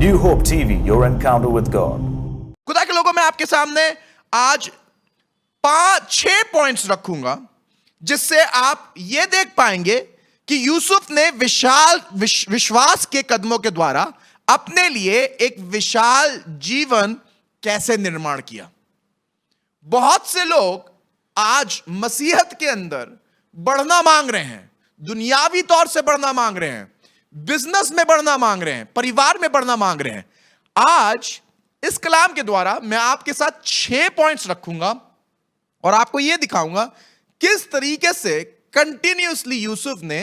New Hope TV, your encounter with God. खुदा के लोगों में आपके सामने आज 5-6 पॉइंट्स रखूंगा जिससे आप यह देख पाएंगे कि यूसुफ ने विश्वास के कदमों के द्वारा अपने लिए एक विशाल जीवन कैसे निर्माण किया। बहुत से लोग आज मसीहत के अंदर बढ़ना मांग रहे हैं, दुनियावी तौर से बढ़ना मांग रहे हैं, बिजनेस में बढ़ना मांग रहे हैं, परिवार में बढ़ना मांग रहे हैं। आज इस कलाम के द्वारा मैं आपके साथ 6 पॉइंट्स रखूंगा और आपको यह दिखाऊंगा किस तरीके से कंटिन्यूअसली यूसुफ ने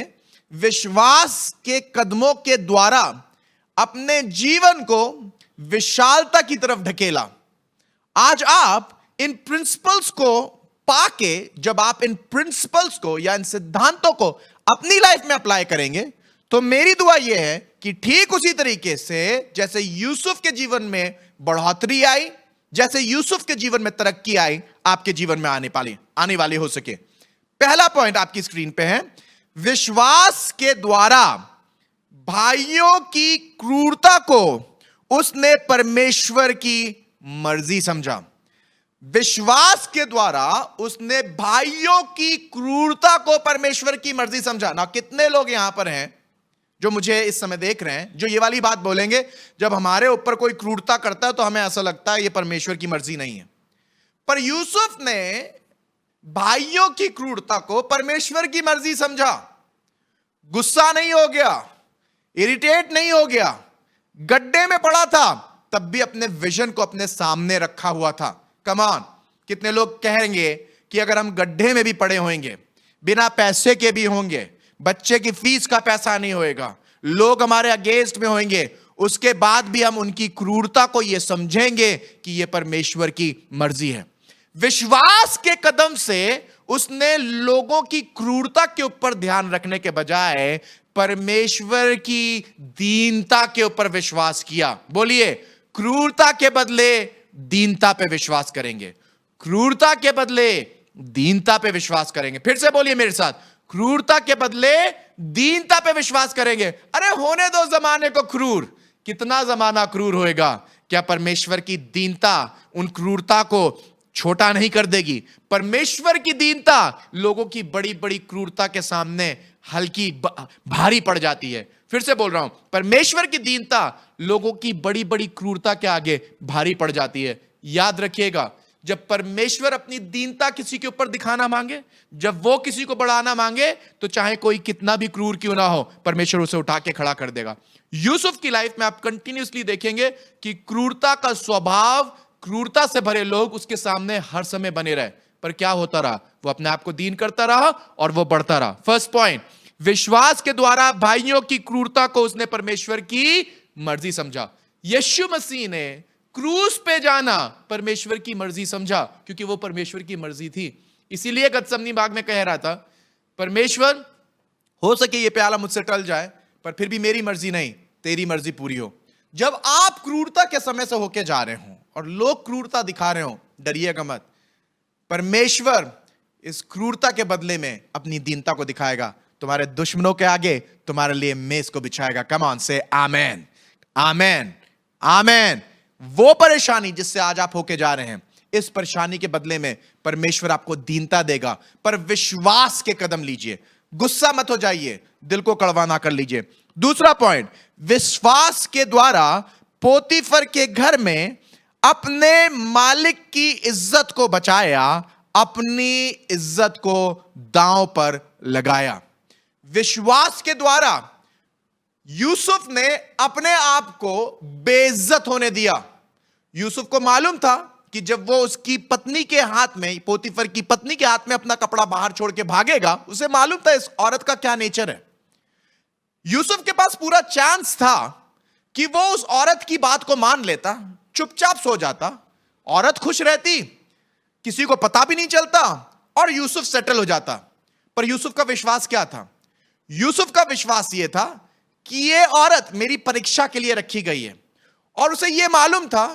विश्वास के कदमों के द्वारा अपने जीवन को विशालता की तरफ ढकेला। आज आप इन प्रिंसिपल्स को पाके, जब आप इन प्रिंसिपल्स को या इन सिद्धांतों को अपनी लाइफ में अप्लाई करेंगे, तो मेरी दुआ यह है कि ठीक उसी तरीके से जैसे यूसुफ के जीवन में बढ़ोतरी आई, जैसे यूसुफ के जीवन में तरक्की आई, आपके जीवन में आने वाली हो सके। पहला पॉइंट आपकी स्क्रीन पे है, विश्वास के द्वारा भाइयों की क्रूरता को उसने परमेश्वर की मर्जी समझा। विश्वास के द्वारा उसने भाइयों की क्रूरता को परमेश्वर की मर्जी समझा। ना कितने लोग यहां पर हैं जो मुझे इस समय देख रहे हैं, जो ये वाली बात बोलेंगे, जब हमारे ऊपर कोई क्रूरता करता है तो हमें ऐसा लगता है ये परमेश्वर की मर्जी नहीं है। पर यूसुफ ने भाइयों की क्रूरता को परमेश्वर की मर्जी समझा। गुस्सा नहीं हो गया, इरिटेट नहीं हो गया, गड्ढे में पड़ा था तब भी अपने विजन को अपने सामने रखा हुआ था। कम ऑन, कितने लोग कहेंगे कि अगर हम गड्ढे में भी पड़े होंगे, बिना पैसे के भी होंगे, बच्चे की फीस का पैसा नहीं होएगा, लोग हमारे अगेंस्ट में होंगे, उसके बाद भी हम उनकी क्रूरता को यह समझेंगे कि यह परमेश्वर की मर्जी है। विश्वास के कदम से उसने लोगों की क्रूरता के ऊपर ध्यान रखने के बजाय परमेश्वर की दीनता के ऊपर विश्वास किया। बोलिए, क्रूरता के बदले दीनता पे विश्वास करेंगे, क्रूरता के बदले दीनता पे विश्वास करेंगे। फिर से बोलिए मेरे साथ, क्रूरता के बदले दीनता पे विश्वास करेंगे। अरे होने दो जमाने को क्रूर, कितना जमाना क्रूर होएगा, क्या परमेश्वर की दीनता उन क्रूरता को छोटा नहीं कर देगी? परमेश्वर की दीनता लोगों की बड़ी बड़ी क्रूरता के सामने हल्की भारी पड़ जाती है। फिर से बोल रहा हूं, परमेश्वर की दीनता लोगों की बड़ी बड़ी क्रूरता के आगे भारी पड़ जाती है। याद रखिएगा, जब परमेश्वर अपनी दीनता किसी के ऊपर दिखाना मांगे, जब वो किसी को बढ़ाना मांगे, तो चाहे कोई कितना भी क्रूर क्यों ना हो, परमेश्वर उसे उठा के खड़ा कर देगा। यूसुफ की लाइफ में आप कंटिन्यूअसली देखेंगे कि क्रूरता का स्वभाव, क्रूरता से भरे लोग उसके सामने हर समय बने रहे, पर क्या होता रहा? वो अपने आप को दीन करता रहा और वो बढ़ता रहा। फर्स्ट पॉइंट, विश्वास के द्वारा भाइयों की क्रूरता को उसने परमेश्वर की मर्जी समझा। यीशु मसीह ने क्रूस पे जाना परमेश्वर की मर्जी समझा, क्योंकि वो परमेश्वर की मर्जी थी। इसीलिए गतसमनी बाग में कह रहा था, परमेश्वर हो सके ये प्याला मुझसे टल जाए, पर फिर भी मेरी मर्जी नहीं, तेरी मर्जी पूरी हो। जब आप क्रूरता के समय से होके जा रहे हो और लोग क्रूरता दिखा रहे हो, डरिएगा मत। परमेश्वर इस क्रूरता के बदले में अपनी दीनता को दिखाएगा। तुम्हारे दुश्मनों के आगे तुम्हारे लिए मेज को बिछाएगा। कम ऑन, से आमेन, आमेन, आमेन। वो परेशानी जिससे आज आप होके जा रहे हैं, इस परेशानी के बदले में परमेश्वर आपको दीनता देगा। पर विश्वास के कदम लीजिए, गुस्सा मत हो जाइए, दिल को कड़वा ना कर लीजिए। दूसरा पॉइंट, विश्वास के द्वारा पोतीफर के घर में अपने मालिक की इज्जत को बचाया, अपनी इज्जत को दांव पर लगाया। विश्वास के द्वारा यूसुफ ने अपने आप को बेइज्जत होने दिया। यूसुफ को मालूम था कि जब वो उसकी पत्नी के हाथ में, पोतीफर की पत्नी के हाथ में अपना कपड़ा बाहर छोड़ के भागेगा, उसे मालूम था इस औरत का क्या नेचर है। यूसुफ के पास पूरा चांस था कि वो उस औरत की बात को मान लेता, चुपचाप सो जाता, औरत खुश रहती, किसी को पता भी नहीं चलता और यूसुफ सेटल हो जाता। पर यूसुफ का विश्वास क्या था? यूसुफ का विश्वास यह था कि यह औरत मेरी परीक्षा के लिए रखी गई है, और उसे यह मालूम था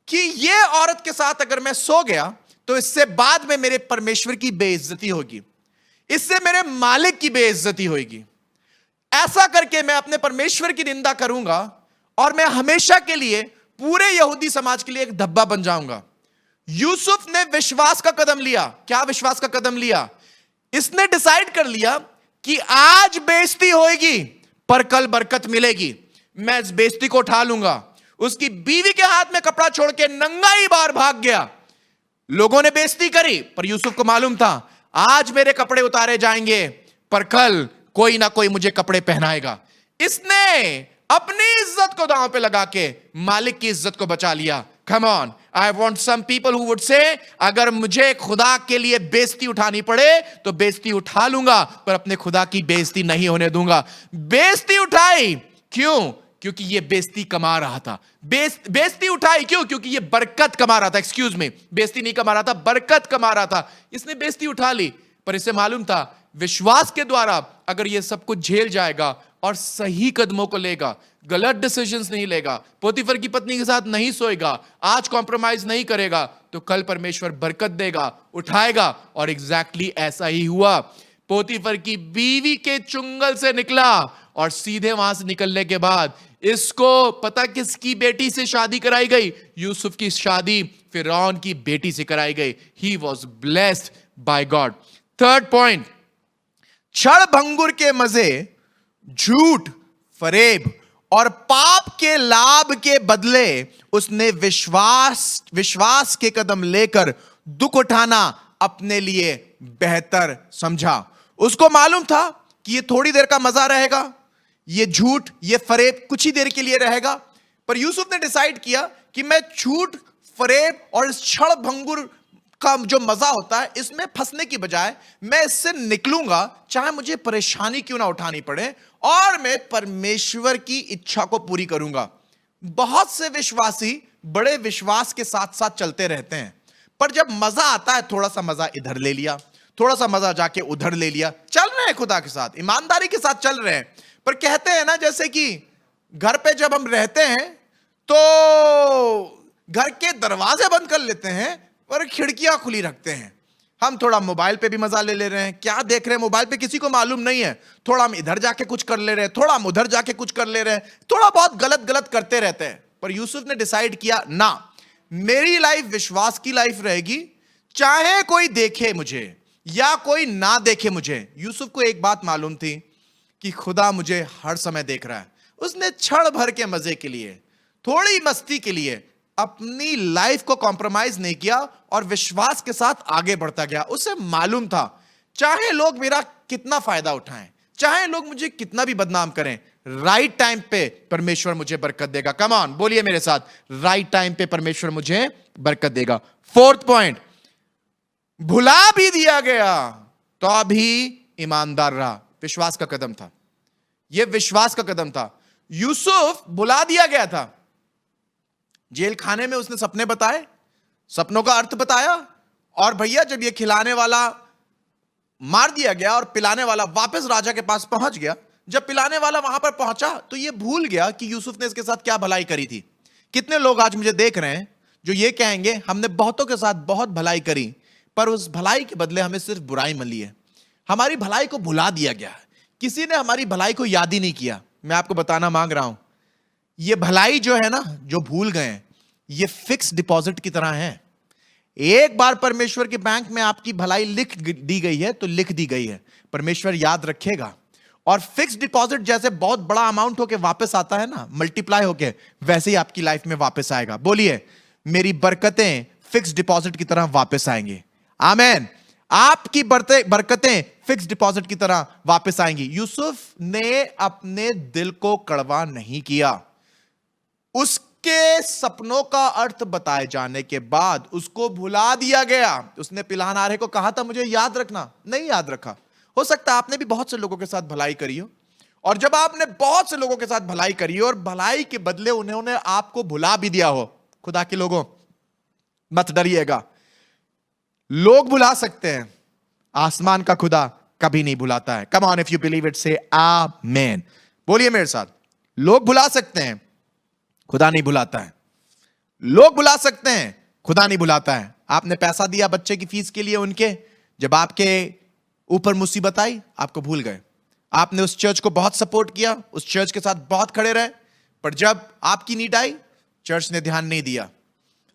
कि यह औरत के साथ अगर मैं सो गया तो इससे बाद में मेरे परमेश्वर की बेइज्जती होगी, इससे मेरे मालिक की बेइज्जती होगी। ऐसा करके मैं अपने परमेश्वर की निंदा करूंगा और मैं हमेशा के लिए पूरे यहूदी समाज के लिए एक धब्बा बन जाऊंगा। यूसुफ ने विश्वास का कदम लिया। क्या विश्वास का कदम लिया? इसने डिसाइड कर लिया कि आज बेइज्जती होगी पर कल बरकत मिलेगी, मैं इस बेइज्जती को उठा लूंगा। उसकी बीवी के हाथ में कपड़ा छोड़ के नंगा ही बाहर भाग गया। लोगों ने बेइज्जती करी पर यूसुफ को मालूम था आज मेरे कपड़े उतारे जाएंगे पर कल कोई ना कोई मुझे कपड़े पहनाएगा। इसने अपनी इज्जत को दांव पे लगा के मालिक की इज्जत को बचा लिया। Come on, I want some people who would say अगर मुझे खुदा के लिए बेइज्जती उठानी पड़े तो बेइज्जती उठा लूंगा पर अपने खुदा की बेइज्जती नहीं होने दूंगा। बेइज्जती उठाई क्यों? क्योंकि ये बेइज्जती कमा रहा था। बेइज्जती उठाई क्यों? क्योंकि ये बरकत कमा रहा था। एक्सक्यूज मी, बेइज्जती नहीं कमा रहा था, बरकत कमा रहा था। इसने बेइज्जती उठा ली पर इसे मालूम था विश्वास के द्वारा अगर ये सब कुछ झेल जाएगा और सही कदमों को लेगा, गलत डिसीजंस नहीं लेगा, पोतीफर की पत्नी के साथ नहीं सोएगा, आज कॉम्प्रोमाइज नहीं करेगा, तो कल परमेश्वर बरकत देगा, उठाएगा। और एग्जैक्टली ऐसा ही हुआ। पोतीफर की बीवी के चुंगल से निकला और सीधे वहां से निकलने के बाद इसको पता किसकी बेटी से शादी कराई गई? यूसुफ की शादी फिरौन की बेटी से कराई गई। He was blessed by God. Third point, छड़ भंगुर के मजे, झूठ, फरेब और पाप के लाभ के बदले उसने विश्वास के कदम लेकर दुख उठाना अपने लिए बेहतर समझा। उसको मालूम था कि ये थोड़ी देर का मजा रहेगा, ये झूठ, ये फरेब कुछ ही देर के लिए रहेगा। पर यूसुफ ने डिसाइड किया कि मैं झूठ, फरेब और इस छड़ भंगुर का जो मजा होता है इसमें फंसने की बजाय मैं इससे निकलूंगा, चाहे मुझे परेशानी क्यों ना उठानी पड़े, और मैं परमेश्वर की इच्छा को पूरी करूंगा। बहुत से विश्वासी बड़े विश्वास के साथ साथ चलते रहते हैं, पर जब मजा आता है थोड़ा सा मजा इधर ले लिया, थोड़ा सा मजा जाके उधर ले लिया। चल रहे हैं खुदा के साथ, ईमानदारी के साथ चल रहे हैं, पर कहते हैं ना जैसे कि घर पे जब हम रहते हैं तो घर के दरवाजे बंद कर लेते हैं और खिड़कियां खुली रखते हैं। हम थोड़ा मोबाइल पे भी मजा ले रहे हैं, क्या देख रहे हैं मोबाइल पे किसी को मालूम नहीं है। थोड़ा हम इधर जाके कुछ कर ले रहे हैं, थोड़ा हम उधर जाके कुछ कर ले रहे हैं, थोड़ा बहुत गलत गलत करते रहते हैं। पर यूसुफ ने डिसाइड किया ना, मेरी लाइफ विश्वास की लाइफ रहेगी, चाहे कोई देखे मुझे या कोई ना देखे मुझे। यूसुफ को एक बात मालूम थी कि खुदा मुझे हर समय देख रहा है। उसने क्षण भर के मजे के लिए, थोड़ी मस्ती के लिए अपनी लाइफ को कॉम्प्रोमाइज नहीं किया और विश्वास के साथ आगे बढ़ता गया। उसे मालूम था चाहे लोग मेरा कितना फायदा उठाएं, चाहे लोग मुझे कितना भी बदनाम करें, राइट टाइम पे परमेश्वर मुझे बरकत देगा। कम ऑन, बोलिए मेरे साथ, राइट टाइम पे परमेश्वर मुझे बरकत देगा। फोर्थ पॉइंट, भुला भी दिया गया तो अभी ईमानदार रहा। विश्वास का कदम था, यह विश्वास का कदम था। यूसुफ भुला दिया गया था, जेल खाने में उसने सपने बताए, सपनों का अर्थ बताया, और भैया जब ये खिलाने वाला मार दिया गया और पिलाने वाला वापस राजा के पास पहुंच गया, जब पिलाने वाला वहां पर पहुंचा तो ये भूल गया कि यूसुफ ने इसके साथ क्या भलाई करी थी। कितने लोग आज मुझे देख रहे हैं जो ये कहेंगे हमने बहुतों के साथ बहुत भलाई करी, पर उस भलाई के बदले हमें सिर्फ बुराई मिली है, हमारी भलाई को भुला दिया गया, किसी ने हमारी भलाई को याद ही नहीं किया। मैं आपको बताना मांग रहा हूं, ये भलाई जो है ना, जो भूल गए हैं, ये फिक्स डिपॉजिट की तरह है। एक बार परमेश्वर के बैंक में आपकी भलाई लिख दी गई है तो लिख दी गई है, परमेश्वर याद रखेगा। और फिक्स डिपॉजिट जैसे बहुत बड़ा अमाउंट होके वापस आता है ना, मल्टीप्लाई होके, वैसे ही आपकी लाइफ में वापस आएगा। बोलिए, मेरी बरकतें फिक्स डिपॉजिट की तरह वापस आएंगी। आमीन। आपकी बरकतें फिक्स डिपॉजिट की तरह वापस आएंगी। यूसुफ ने अपने दिल को कड़वा नहीं किया। उसके सपनों का अर्थ बताए जाने के बाद उसको भुला दिया गया। उसने पिलानारे को कहा था मुझे याद रखना, नहीं याद रखा। हो सकता है आपने भी बहुत से लोगों के साथ भलाई करी हो, और जब आपने बहुत से लोगों के साथ भलाई करी हो और भलाई के बदले उन्होंने आपको भुला भी दिया हो, खुदा के लोगों मत डरिएगा, लोग भुला सकते हैं, आसमान का खुदा कभी नहीं भुलाता है। Come on, if you believe it से आमेन। बोलिए मेरे साथ, लोग भुला सकते हैं, खुदा नहीं भुलाता है। लोग भुला सकते हैं, खुदा नहीं भुलाता है। आपने पैसा दिया बच्चे की फीस के लिए उनके, जब आपके ऊपर मुसीबत आई आपको भूल गए। आपने उस चर्च को बहुत सपोर्ट किया, उस चर्च के साथ बहुत खड़े रहे, पर जब आपकी नीड आई, चर्च ने ध्यान नहीं दिया।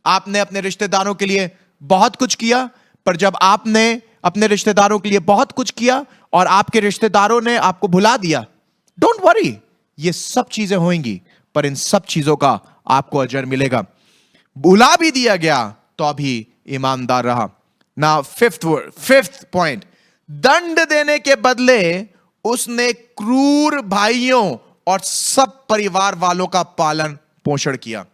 आपने अपने रिश्तेदारों के लिए बहुत कुछ किया, पर जब आपने अपने रिश्तेदारों के लिए बहुत कुछ किया और आपके रिश्तेदारों ने आपको भुला दिया, डोंट वरी, ये सब चीजें होंगी, पर इन सब चीजों का आपको अजर मिलेगा। भुला भी दिया गया तो अभी ईमानदार रहा। ना फिफ्थ पॉइंट, दंड देने के बदले उसने क्रूर भाइयों और सब परिवार वालों का पालन पोषण किया।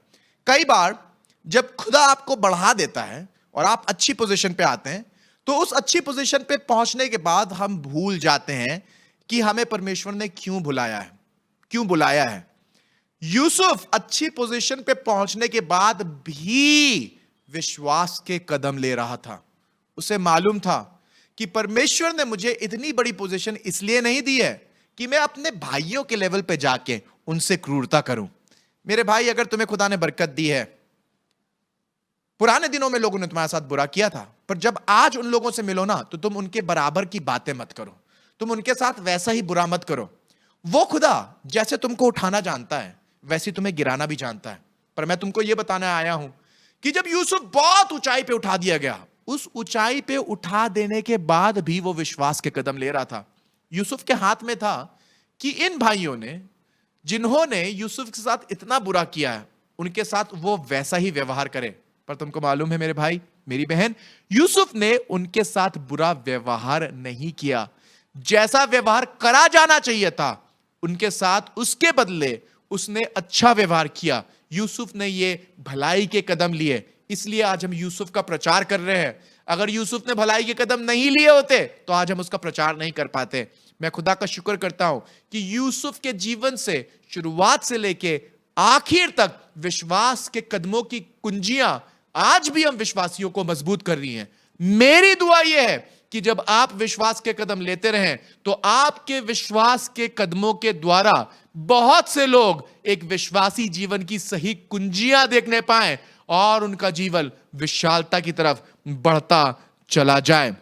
कई बार जब खुदा आपको बढ़ा देता है और आप अच्छी पोजीशन पे आते हैं, तो उस अच्छी पोजीशन पे पहुंचने के बाद हम भूल जाते हैं कि हमें परमेश्वर ने क्यों बुलाया है। यूसुफ अच्छी पोजीशन पे पहुंचने के बाद भी विश्वास के कदम ले रहा था। उसे मालूम था कि परमेश्वर ने मुझे इतनी बड़ी पोजीशन इसलिए नहीं दी है कि मैं अपने भाइयों के लेवल पे जाके उनसे क्रूरता करूं। मेरे भाई, अगर तुम्हें खुदा ने बरकत दी है, पुराने दिनों में लोगों ने तुम्हारे साथ बुरा किया था, पर जब आज उन लोगों से मिलो ना, तो तुम उनके बराबर की बातें मत करो, तुम उनके साथ वैसा ही बुरा मत करो। वो खुदा जैसे तुमको उठाना जानता है, वैसे तुम्हें गिराना भी जानता है। पर मैं तुमको यह बताने आया हूं कि जब यूसुफ बहुत ऊंचाई पे उठा दिया गया, उस ऊंचाई पे उठा देने के बाद भी वो विश्वास के कदम ले रहा था। यूसुफ के हाथ में था कि इन भाइयों ने, जिन्होंने यूसुफ के साथ इतना बुरा किया है, उनके साथ वो वैसा ही व्यवहार करे। पर तुमको मालूम है मेरे भाई, मेरी बहन, यूसुफ ने उनके साथ बुरा व्यवहार नहीं किया। जैसा व्यवहार करा जाना चाहिए था उनके साथ, उसके बदले उसने अच्छा व्यवहार किया। यूसुफ ने ये भलाई के कदम लिए, इसलिए आज हम यूसुफ का प्रचार कर रहे हैं। अगर यूसुफ ने भलाई के कदम नहीं लिए होते तो आज हम उसका प्रचार नहीं कर पाते। मैं खुदा का शुक्र करता हूं कि यूसुफ के जीवन से, शुरुआत से लेके आखिर तक, विश्वास के कदमों की कुंजियां आज भी हम विश्वासियों को मजबूत कर रही हैं। मेरी दुआ यह है कि जब आप विश्वास के कदम लेते रहें, तो आपके विश्वास के कदमों के द्वारा बहुत से लोग एक विश्वासी जीवन की सही कुंजियां देखने पाएं और उनका जीवन विशालता की तरफ बढ़ता चला जाए।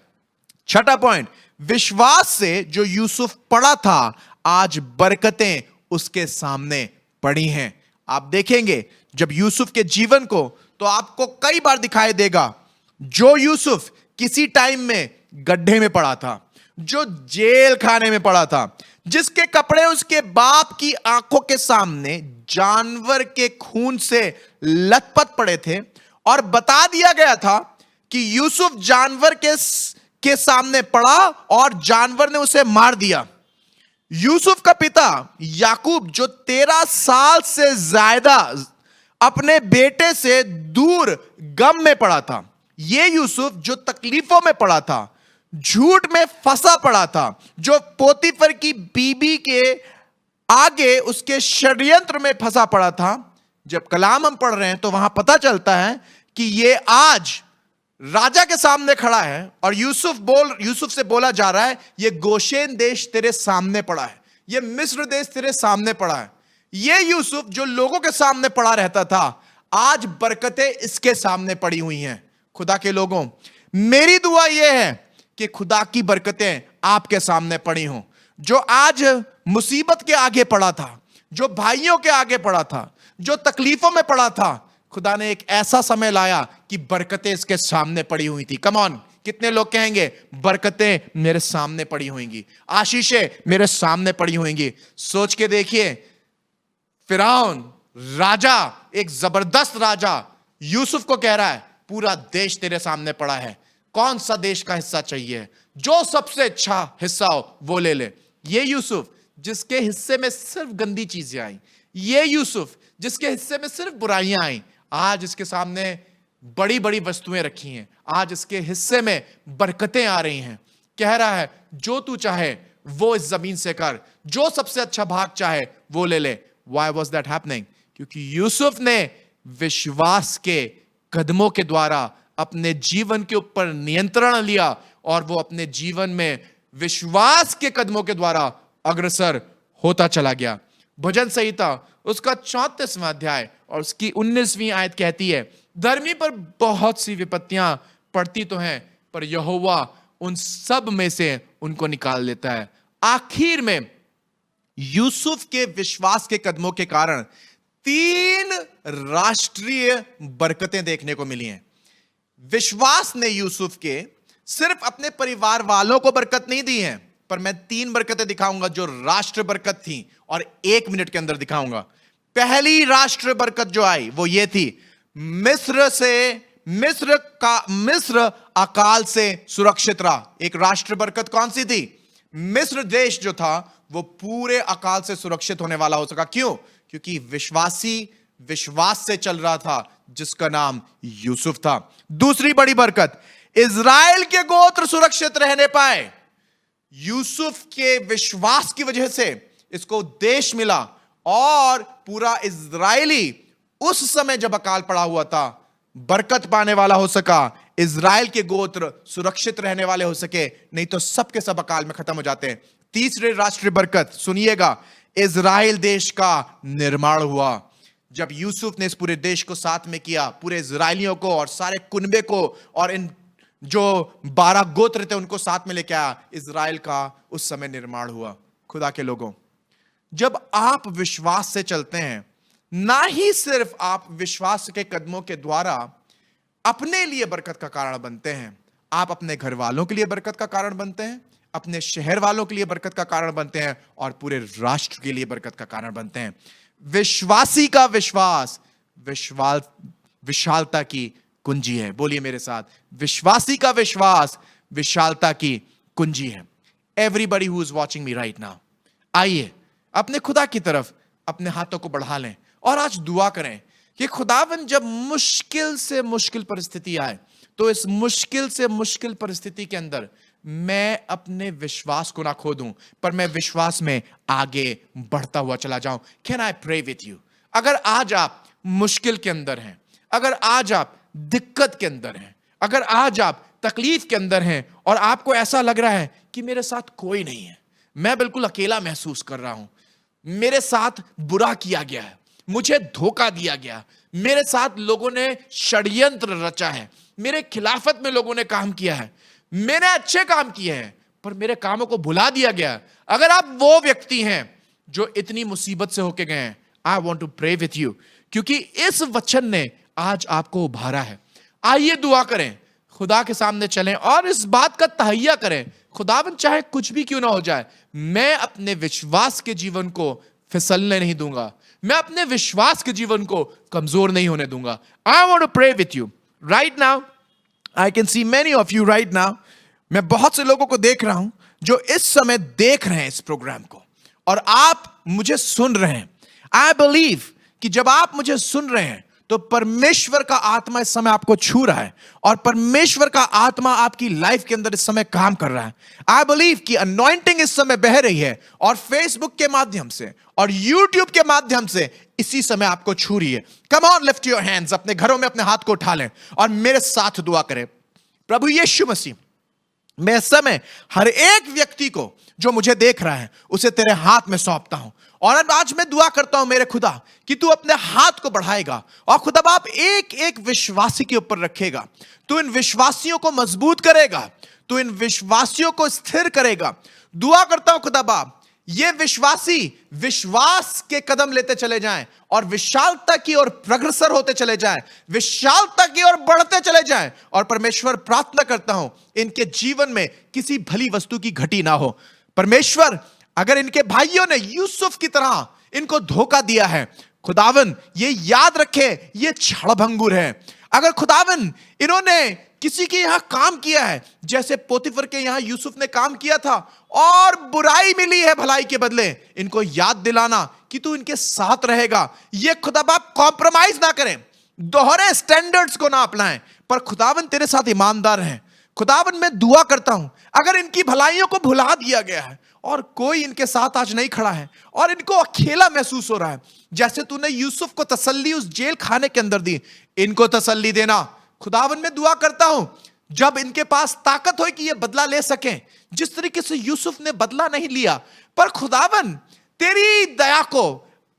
छठा पॉइंट, विश्वास से जो यूसुफ पड़ा था, आज बरकतें उसके सामने पड़ी हैं। आप देखेंगे जब यूसुफ के जीवन को, तो आपको कई बार दिखाई देगा जो यूसुफ किसी टाइम में गड्ढे में पड़ा था, जो जेल खाने में पड़ा था, जिसके कपड़े उसके बाप की आंखों के सामने जानवर के खून से लथपथ पड़े थे, और बता दिया गया था कि यूसुफ जानवर के सामने पड़ा और जानवर ने उसे मार दिया। यूसुफ का पिता याकूब, जो 13 साल से ज्यादा अपने बेटे से दूर गम में पड़ा था, ये यूसुफ जो तकलीफों में पड़ा था, झूठ में फंसा पड़ा था, जो पोतीफर की बीबी के आगे उसके षड्यंत्र में फंसा पड़ा था, जब कलाम हम पढ़ रहे हैं तो वहां पता चलता है कि ये आज राजा के सामने खड़ा है और यूसुफ से बोला जा रहा है, ये गोशेन देश तेरे सामने पड़ा है, ये मिस्र देश तेरे सामने पड़ा है। ये यूसुफ जो लोगों के सामने पड़ा रहता था, आज बरकतें इसके सामने पड़ी हुई हैं। खुदा के लोगों, मेरी दुआ यह है कि खुदा की बरकतें आपके सामने पड़ी हों। जो आज मुसीबत के आगे पड़ा था, जो भाइयों के आगे पड़ा था, जो तकलीफों में पड़ा था, खुदा ने एक ऐसा समय लाया कि बरकतें इसके सामने पड़ी हुई थी। कम ऑन, कितने लोग कहेंगे बरकतें मेरे सामने पड़ी होंगी, आशीषें मेरे सामने पड़ी होंगी। सोच के देखिए, फिरौन राजा, एक जबरदस्त राजा, यूसुफ को कह रहा है पूरा देश तेरे सामने पड़ा है, कौन सा देश का हिस्सा चाहिए, जो सबसे अच्छा हिस्सा हो वो ले ले। ये यूसुफ जिसके हिस्से में सिर्फ गंदी चीजें आई, ये यूसुफ जिसके हिस्से में सिर्फ बुराइयां आई, आज इसके सामने बड़ी बड़ी वस्तुएं रखी हैं, आज इसके हिस्से में बरकतें आ रही हैं। कह रहा है जो तू चाहे वो इस जमीन से कर, जो सबसे अच्छा भाग चाहे वो ले ले। Why was that happening? क्योंकि यूसुफ ने विश्वास के कदमों के द्वारा अपने जीवन के ऊपर नियंत्रण लिया और वो अपने जीवन में विश्वास के कदमों के द्वारा अग्रसर होता चला गया। भजन संहिता उसका 34वां अध्याय और उसकी 19वीं आयत कहती है, धर्मी पर बहुत सी विपत्तियां पड़ती तो हैं, पर यहोवा उन सब में से उनको निकाल लेता है। आखिर में यूसुफ के विश्वास के कदमों के कारण 3 राष्ट्रीय बरकतें देखने को मिली हैं। विश्वास ने यूसुफ के सिर्फ अपने परिवार वालों को बरकत नहीं दी है, पर मैं 3 बरकतें दिखाऊंगा जो राष्ट्र बरकत थी, और 1 मिनट के अंदर दिखाऊंगा। पहली राष्ट्र बरकत जो आई वो ये थी, मिस्र अकाल से सुरक्षित रहा। एक राष्ट्र बरकत कौन सी थी? मिस्र देश जो था वो पूरे अकाल से सुरक्षित होने वाला हो सका। क्यों? क्योंकि विश्वासी विश्वास से चल रहा था, जिसका नाम यूसुफ था। दूसरी बड़ी बरकत, इज़राइल के गोत्र सुरक्षित रहने पाए। यूसुफ के विश्वास की वजह से इसको देश मिला, और पूरा इज़राइली उस समय जब अकाल पड़ा हुआ था बरकत पाने वाला हो सका। इज़राइल के गोत्र सुरक्षित रहने वाले हो सके, नहीं तो सब के सब अकाल में खत्म हो जाते हैं। तीसरी राष्ट्रीय बरकत सुनिएगा, इज़राइल देश का निर्माण हुआ। जब यूसुफ ने इस पूरे देश को साथ में किया, पूरे इज़राइलियों को और सारे कुनबे को और इन जो 12 गोत्र थे उनको साथ में लेके आया, इज़राइल का उस समय निर्माण हुआ। खुदा के लोगों, जब आप विश्वास से चलते हैं, ना ही सिर्फ आप विश्वास के कदमों के द्वारा अपने लिए बरकत का कारण बनते हैं, आप अपने घर वालों के लिए बरकत का कारण बनते हैं, अपने शहर वालों के लिए बरकत का कारण बनते हैं, और पूरे राष्ट्र के लिए बरकत का कारण बनते हैं। विश्वासी का विश्वास विशालता की कुंजी है। बोलिए मेरे साथ, विश्वासी का विश्वास विशालता की कुंजी है। Everybody who is watching me right now, आइए अपने खुदा की तरफ अपने हाथों को बढ़ा लें और आज दुआ करें कि खुदावन जब मुश्किल से मुश्किल परिस्थिति आए, तो इस मुश्किल से मुश्किल परिस्थिति के अंदर मैं अपने विश्वास को ना खो दूं, पर मैं विश्वास में आगे बढ़ता हुआ चला जाऊं। Can I pray with you? अगर आज आप मुश्किल के अंदर हैं, अगर आज आप दिक्कत के अंदर हैं, अगर आज आप तकलीफ के अंदर हैं और आपको ऐसा लग रहा है कि मेरे साथ कोई नहीं है, मैं बिल्कुल अकेला महसूस कर रहा हूं, मेरे साथ बुरा किया गया है, मुझे धोखा दिया गया, मेरे साथ लोगों ने षड्यंत्र रचा है, मेरे खिलाफत में लोगों ने काम किया है, मैंने अच्छे काम किए हैं पर मेरे कामों को भुला दिया गया। अगर आप वो व्यक्ति हैं जो इतनी मुसीबत से होके गए हैं, I want to pray with you, क्योंकि इस वचन ने आज आपको उभारा है। आइए दुआ करें, खुदा के सामने चलें और इस बात का तहैया करें, खुदावन चाहे कुछ भी क्यों ना हो जाए, मैं अपने विश्वास के जीवन को फिसलने नहीं दूंगा, मैं अपने विश्वास के जीवन को कमजोर नहीं होने दूंगा। I want to pray with you right now. I can see many of you right now. मैं बहुत से लोगों को देख रहा हूं जो इस समय देख रहे हैं इस प्रोग्राम को, और आप मुझे सुन रहे हैं। आई बिलीव कि जब आप मुझे सुन रहे हैं तो परमेश्वर का आत्मा इस समय आपको छू रहा है, और परमेश्वर का आत्मा आपकी लाइफ के अंदर इस समय काम कर रहा है। आई बिलीव कि अनॉइंटिंग इस समय बह रही है, और फेसबुक के माध्यम से और यूट्यूब के माध्यम से इसी समय आपको छू रही है। Come on, lift your hands, अपने घरों में अपने हाथ को उठा लें और मेरे साथ दुआ करें। प्रभु यीशु मसीह, मैं इस समय हर एक व्यक्ति को जो मुझे देख रहा है उसे तेरे हाथ में सौंपता हूं, और आज मैं दुआ करता हूं मेरे खुदा कि तू अपने हाथ को बढ़ाएगा और खुदा बाप एक एक विश्वासी के ऊपर रखेगा। तू इन विश्वासियों को मजबूत करेगा, तू इन विश्वासियों को स्थिर करेगा। दुआ करता हूं खुदा बाप, ये विश्वासी विश्वास के कदम लेते चले जाएं और विशालता की ओर अग्रसर होते चले जाएं, विशालता की ओर बढ़ते चले जाएं। और परमेश्वर, प्रार्थना करता हूं इनके जीवन में किसी भली वस्तु की घटी ना हो। परमेश्वर, अगर इनके भाइयों ने यूसुफ की तरह इनको धोखा दिया है, खुदावन ये याद रखे ये छड़भंगुर है। अगर खुदावन इन्होंने किसी के यहां काम किया है, जैसे पोतीफर के यहां यूसुफ ने काम किया था और बुराई मिली है भलाई के बदले, इनको याद दिलाना कि तू इनके साथ रहेगा। ये खुदा बाप कॉम्प्रोमाइज ना करें, दोहरे स्टैंडर्ड्स को ना अपनाएं, पर खुदावन तेरे साथ ईमानदार हैं। खुदावन मैं दुआ करता हूं, अगर इनकी भलाइयों को भुला दिया गया है और कोई इनके साथ आज नहीं खड़ा है और इनको अकेला महसूस हो रहा है, जैसे तूने यूसुफ को तसल्ली उस जेल खाने के अंदर दी, इनको तसल्ली देना। खुदावन मैं दुआ करता हूं, जब इनके पास ताकत हो कि ये बदला ले सकें, जिस तरीके से यूसुफ ने बदला नहीं लिया, पर खुदावन तेरी दया को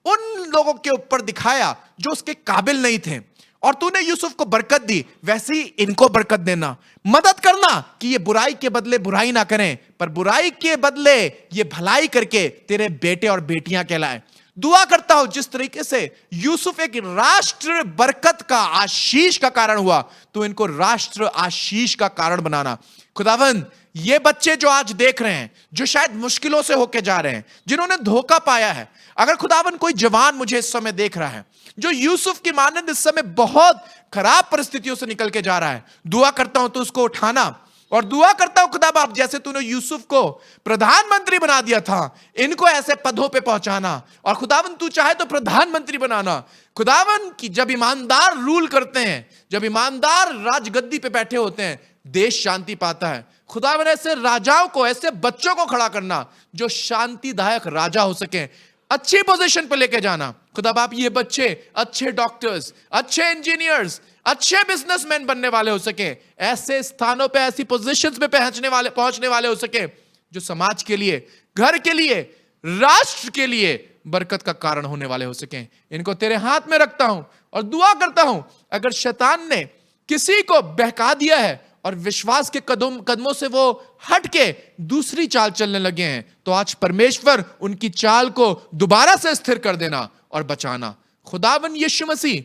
उन लोगों के ऊपर दिखाया जो उसके काबिल नहीं थे, और तूने यूसुफ को बरकत दी, वैसे ही इनको बरकत देना। मदद करना कि ये बुराई के बदले बुराई ना करें, पर बुराई के बदले ये भलाई करके तेरे बेटे और बेटियां कहलाए। दुआ करता हूं जिस तरीके से यूसुफ एक राष्ट्र बरकत का, आशीष का कारण हुआ, तो इनको राष्ट्र आशीष का कारण बनाना। खुदावन, ये बच्चे जो आज देख रहे हैं, जो शायद मुश्किलों से होके जा रहे हैं, जिन्होंने धोखा पाया है, अगर खुदावन कोई जवान मुझे इस समय देख रहा है जो यूसुफ की मानंद इस समय बहुत खराब परिस्थितियों से निकल के जा रहा है, दुआ करता हूं तो उसको उठाना, और दुआ करता हूं खुदा बाप जैसे तूने यूसुफ को प्रधानमंत्री बना दिया था, इनको ऐसे पदों पे पहुंचाना, और खुदावन तू चाहे तो प्रधानमंत्री बनाना। खुदावन की जब ईमानदार रूल करते हैं, जब ईमानदार राजगद्दी पे बैठे होते हैं, देश शांति पाता है। खुदावन ऐसे राजाओं को, ऐसे बच्चों को खड़ा करना जो शांतिदायक राजा हो सके, अच्छी पोजीशन पे लेके जाना। खुदा बाप ये बच्चे अच्छे डॉक्टर्स, अच्छे इंजीनियर्स, अच्छे बिजनेसमैन बनने वाले हो सके, ऐसे स्थानों पे, ऐसी पोजीशंस पे पहुंचने वाले हो सके जो समाज के लिए, घर के लिए, राष्ट्र के लिए बरकत का कारण होने वाले हो सके। इनको तेरे हाथ में रखता हूं और दुआ करता हूं, अगर शैतान ने किसी को बहका दिया है और विश्वास के कदमों से वो हट के दूसरी चाल चलने लगे हैं, तो आज परमेश्वर उनकी चाल को दोबारा से स्थिर कर देना और बचाना। खुदावन यीशु मसीह,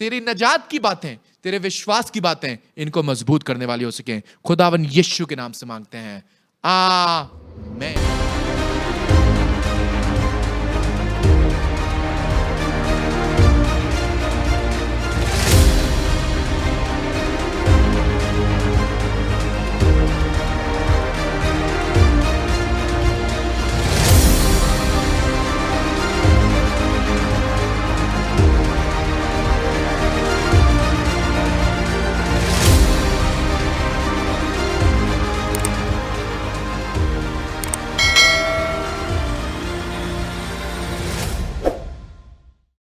तेरी नजात की बातें, तेरे विश्वास की बातें इनको मजबूत करने वाली हो सके। खुदावन यीशु के नाम से मांगते हैं, आमीन।